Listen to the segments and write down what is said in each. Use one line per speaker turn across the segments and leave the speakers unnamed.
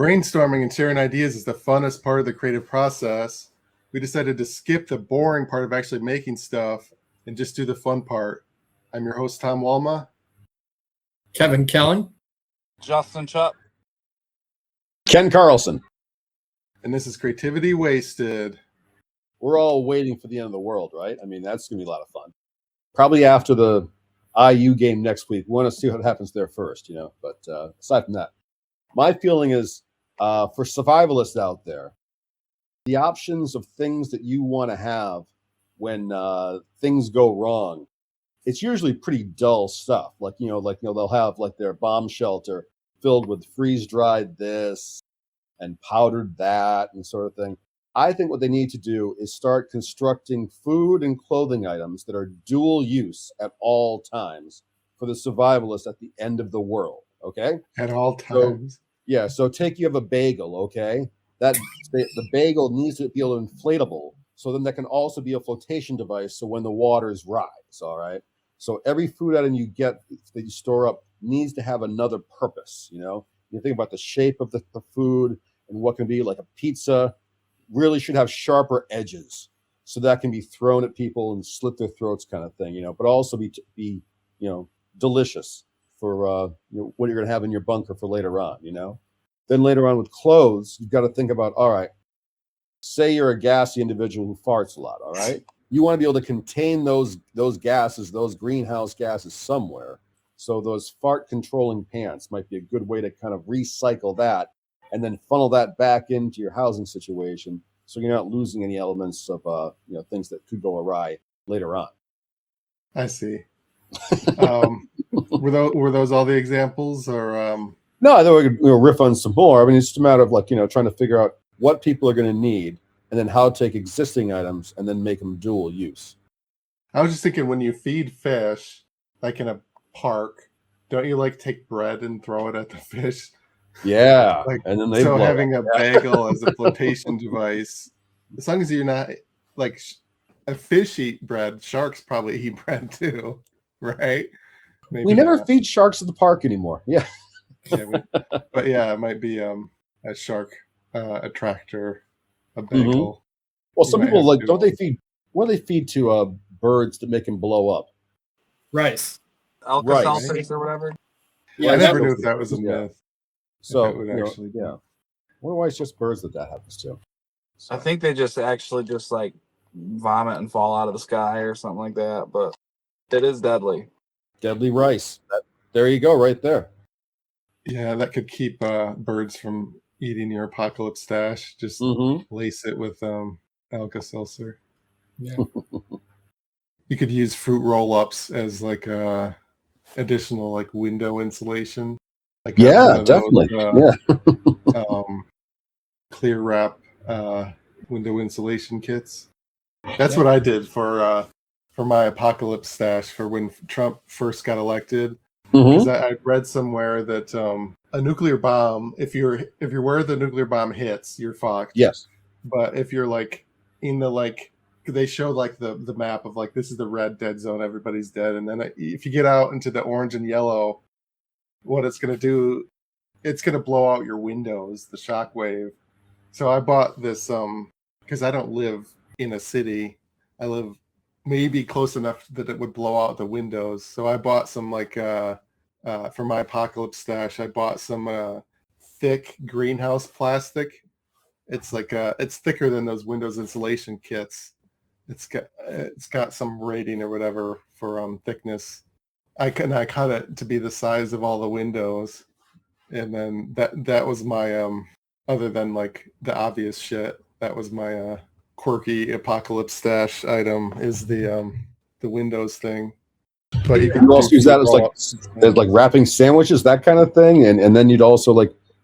brainstorming and sharing ideas is the funnest part of the creative process, we decided to skip the boring part of actually making stuff and just do the fun part. I'm your host, Tom Walma.
Kevin Kelling.
Justin Chupp.
Ken Carlson.
And this is Creativity Wasted.
We're all waiting for the end of the world, right? I mean, that's going to be a lot of fun. Probably after the IU game next week. We want to see what happens there first, you know. But aside from that, my feeling is for survivalists out there, the options of things that you want to have when things go wrong, it's usually pretty dull stuff. Like, they'll have like their bomb shelter filled with freeze-dried this and powdered that and sort of thing. I think what they need to do is start constructing food and clothing items that are dual use at all times for the survivalist at the end of the world, okay?
At all times.
So take you have a bagel, okay? The bagel needs to be inflatable, so then that can also be a flotation device so when the waters rise, all right? So every food item you get that you store up needs to have another purpose, you know? You think about the shape of the food and what can be like a pizza really should have sharper edges so that can be thrown at people and slit their throats kind of thing, you know, but also be delicious for what you're going to have in your bunker for later on, you know. Then later on with clothes, you've got to think about, all right, say you're a gassy individual who farts a lot, all right? You want to be able to contain those gases, those greenhouse gases somewhere. So those fart controlling pants might be a good way to kind of recycle that and then funnel that back into your housing situation, so you're not losing any elements of things that could go awry later on.
I see. Were those all the examples, or?
No, I thought we could riff on some more. I mean, it's just a matter of trying to figure out what people are going to need, and then how to take existing items and then make them dual use.
I was just thinking, when you feed fish, like in a park, don't you take bread and throw it at the fish?
Yeah, and then they
having a bagel as a flotation device, as long as you're not a fish eat bread, sharks probably eat bread too, right? Maybe
we never feed sharks at the park anymore. Yeah,
but yeah, it might be a shark attractor, a bagel.
Mm-hmm. Well, some people don't they feed? What do they feed to birds to make them blow up?
Rice,
Alka-Seltzer or whatever.
Yeah, I never knew if that was a myth.
So, I wonder why it's just birds that happens to.
So. I think they just vomit and fall out of the sky or something like that, but it is deadly.
Deadly rice. There you go, right there.
Yeah, that could keep birds from eating your apocalypse stash. Just lace it with Alka-Seltzer. Yeah. You could use fruit roll-ups as additional window insulation.
Definitely.
Clear wrap window insulation kits. That's what I did for my apocalypse stash for when Trump first got elected. Because I read somewhere that a nuclear bomb, if you're where the nuclear bomb hits, you're fucked.
Yes.
But if you're in the they show the map of this is the red dead zone, everybody's dead, and then if you get out into the orange and yellow, what it's going to do, it's going to blow out your windows, the shock wave. So I bought this because I don't live in a city. I live maybe close enough that it would blow out the windows. So I bought some for my apocalypse stash, I bought some thick greenhouse plastic. It's it's thicker than those Windows insulation kits. It's got some rating or whatever for thickness. I cut it to be the size of all the windows, and then that was my other than the obvious shit, that was my quirky apocalypse stash item, is the Windows thing. But you can
also use that as wrapping sandwiches, that kind of thing, and then you'd also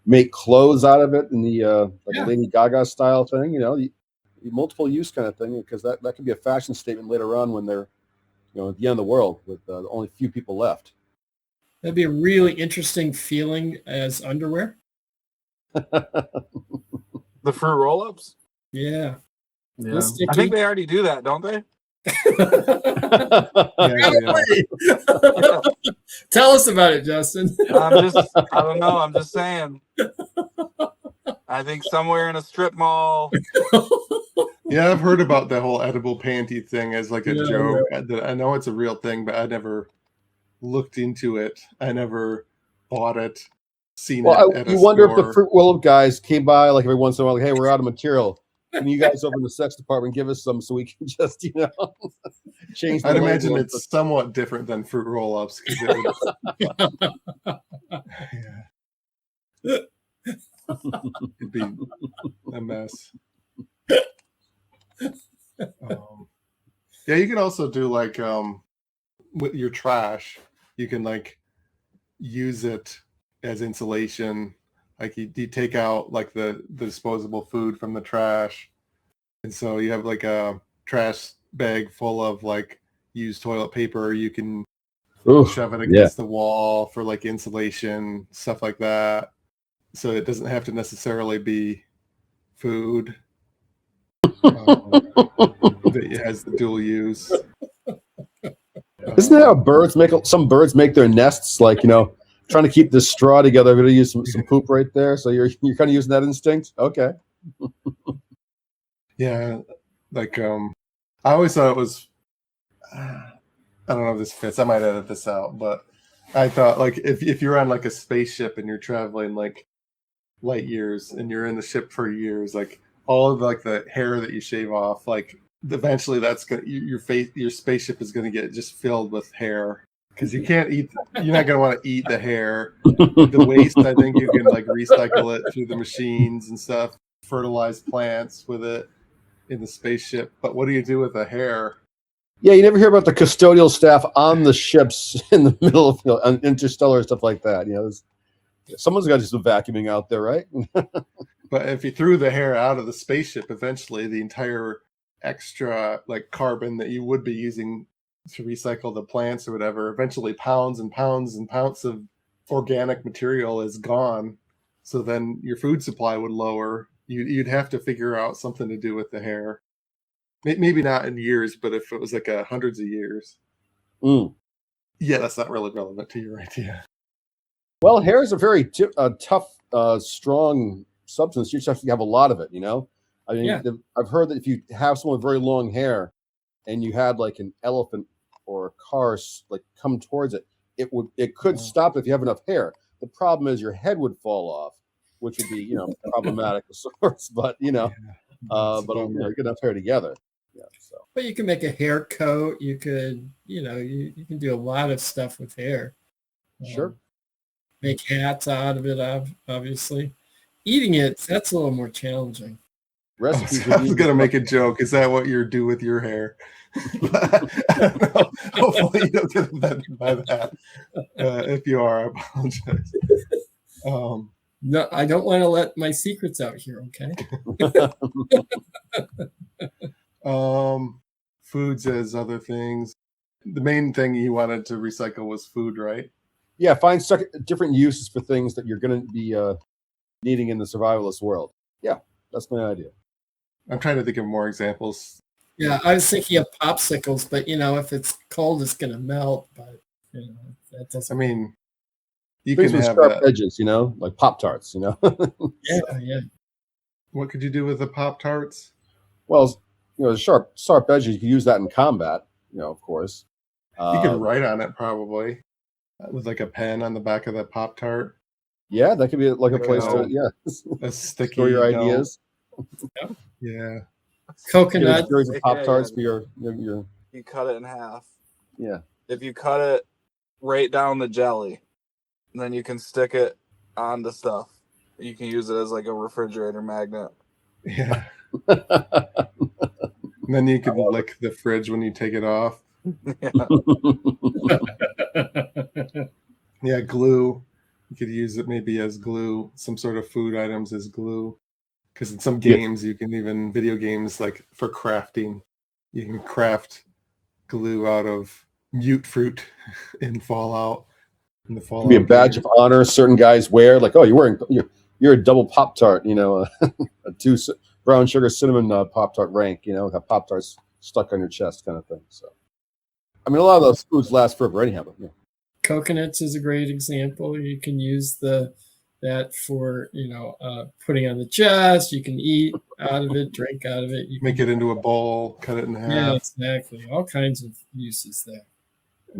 make clothes out of it in the Lady Gaga style thing, multiple use kind of thing, because that could be a fashion statement later on when they're at the end of the world with only a few people left.
That'd be a really interesting feeling as underwear.
The fruit roll-ups?
Yeah.
I think they already do that, don't they?
Tell us about it, Justin.
I don't know. I'm just saying. I think somewhere in a strip mall.
Yeah, I've heard about the whole edible panty thing as like a
Yeah,
joke. I know it's a real thing, but I never looked into it. I never bought it, seen it
Well,
at a
you wonder if the
store.
Fruit Roll-Up guys came by like every once in a while, like, hey, we're out of material. Can you guys over in the sex department give us some so we can just, change the
I'd
label
imagine
and
it's somewhat different than fruit roll-ups because it would, yeah, it'd be a mess. Yeah, you can also do like with your trash, you can like use it as insulation. Like you take out like the disposable food from the trash, and so you have like a trash bag full of like used toilet paper. You can
Ooh,
shove it
yeah.
against the wall for like insulation, stuff like that. So it doesn't have to necessarily be food. That has the dual use.
Isn't that how birds make some birds make their nests? Like, trying to keep this straw together. I'm going to use some poop right there. So you're kind of using that instinct. Okay.
Yeah, like I always thought it was. I don't know if this fits. I might edit this out, but I thought like if you're on like a spaceship and you're traveling like light years and you're in the ship for years, like all of like the hair that you shave off, like eventually that's gonna your spaceship is gonna get just filled with hair because you can't eat. You're not gonna want to eat the hair. The waste, I think you can like recycle it through the machines and stuff, fertilize plants with it in the spaceship. But what do you do with the hair?
Yeah, you never hear about the custodial staff on the ships in the middle of interstellar stuff like that. Someone's got to do some vacuuming out there, right?
But if you threw the hair out of the spaceship, eventually the entire extra like carbon that you would be using to recycle the plants or whatever, eventually pounds and pounds and pounds of organic material is gone. So then your food supply would lower. You'd have to figure out something to do with the hair. Maybe not in years, but if it was like hundreds of years.
Mm.
Yeah, that's not really relevant to your idea.
Well, hair is a very tough, strong substance. You just have to have a lot of it, I mean,
Yeah.
I've heard that if you have someone with very long hair and you had like an elephant or a car like come towards it, it could stop if you have enough hair. The problem is your head would fall off, which would be, problematic of sorts. But you get enough hair together. Yeah. So.
But you can make a hair coat. You could, you can do a lot of stuff with hair.
Sure.
Make hats out of it, obviously. Eating it, that's a little more challenging.
Recipes.
I was going to make a joke. Is that what you do with your hair? I don't know. Hopefully you don't get offended by that. If you are, I apologize.
No, I don't want to let my secrets out here, okay?
Foods as other things. The main thing you wanted to recycle was food, right?
Yeah, find different uses for things that you're going to be needing in the survivalist world. Yeah, that's my idea.
I'm trying to think of more examples.
Yeah, I was thinking of popsicles, but if it's cold, it's going to melt. But that doesn't.
I mean, you
things
can
with
have
sharp edges, like Pop-Tarts,
Yeah.
What could you do with the Pop-Tarts?
Well, sharp edges. You can use that in combat, of course.
You could write on it probably with like a pen on the back of the Pop-Tart.
Yeah, that could be like a place to
a sticky
store your ideas.
Yeah.
Coconut.
Series of Pop-Tarts for your.
You cut it in half.
Yeah.
If you cut it right down the jelly, then you can stick it onto stuff. You can use it as like a refrigerator magnet.
Yeah. And then you could lick the fridge when you take it off. Yeah, glue. You could use it maybe as glue, some sort of food items as glue. Because in some games, you can even, video games, like for crafting, you can craft glue out of mute fruit in Fallout. In the Fallout
be a badge of honor certain guys wear. Like, oh, you're a double Pop-Tart, a 2 brown sugar cinnamon Pop-Tart rank, have Pop-Tarts stuck on your chest kind of thing. So, I mean, a lot of those foods last forever anyhow. But, yeah.
Coconuts is a great example. You can use the that for, putting on the chest. You can eat out of it, drink out of it. You
Make
can,
it into a bowl, cut it in half.
yeah, exactly. All kinds of uses there.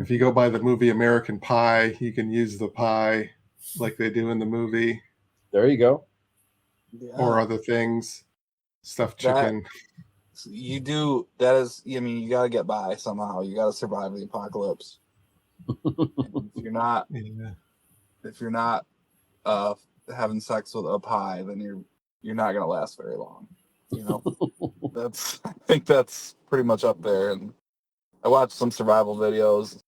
If you go by the movie American Pie, you can use the pie like they do in the movie,
There you go.
Yeah.
or other things, stuffed
That-
chicken.
You do that is. I mean, you got to get by somehow. You got to survive the apocalypse. And if you're not having sex with a pie, then you're not gonna last very long. I think that's pretty much up there. And I watched some survival videos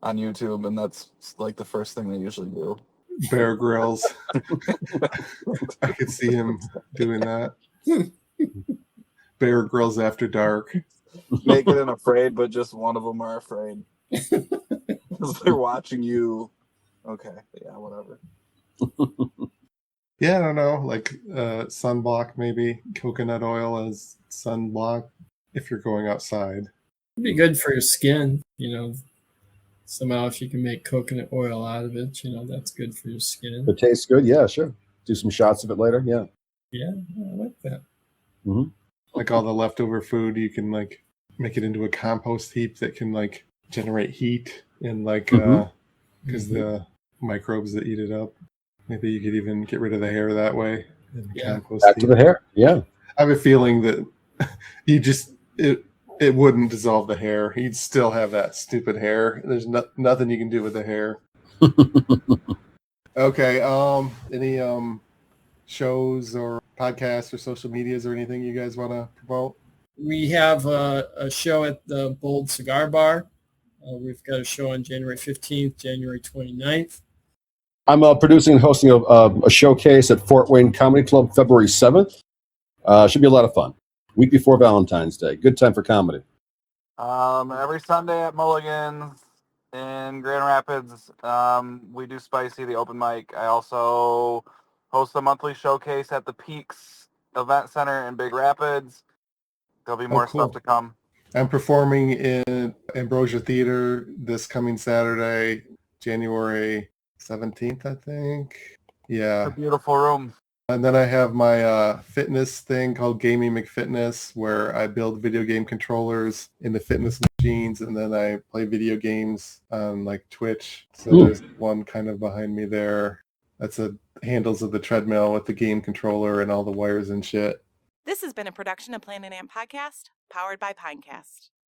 on YouTube, and that's like the first thing they usually do.
Bear Grylls. I could see him doing that. Bear Grylls After Dark.
Naked and afraid, but just one of them are afraid because they're watching you. Okay, yeah, whatever.
Yeah, I don't know, like sunblock maybe, coconut oil as sunblock if you're going outside.
It'd be good for your skin, somehow if you can make coconut oil out of it, that's good for your skin.
If it tastes good, yeah, sure. Do some shots of it later, yeah.
Yeah, I like that.
Mm-hmm.
Like all the leftover food, you can like make it into a compost heap that can like generate heat and like because the microbes that eat it up. Maybe you could even get rid of the hair that way. In the
Yeah.
compost
Back to
heap.
the hair, yeah.
I have a feeling that it wouldn't dissolve the hair. You'd still have that stupid hair. There's nothing you can do with the hair. Okay. Any shows or podcasts or social medias or anything you guys want to promote?
We have a show at the Bold Cigar Bar. We've got a show on January 15th, January 29th.
I'm producing and hosting a showcase at Fort Wayne Comedy Club February 7th. Should be a lot of fun. Week before Valentine's Day. Good time for comedy.
Every Sunday at Mulligan's in Grand Rapids, we do Spicy, the open mic. I also host a monthly showcase at the Peaks Event Center in Big Rapids. There'll be more
cool.
stuff to come.
I'm performing in Ambrosia Theater this coming Saturday, January 17th, I think. Yeah.
It's a beautiful room.
And then I have my fitness thing called Gaming McFitness, where I build video game controllers in the fitness machines, and then I play video games on like Twitch. So there's one kind of behind me there. That's the handles of the treadmill with the game controller and all the wires and shit.
This has been a production of Planet Amp Podcast, powered by Pinecast.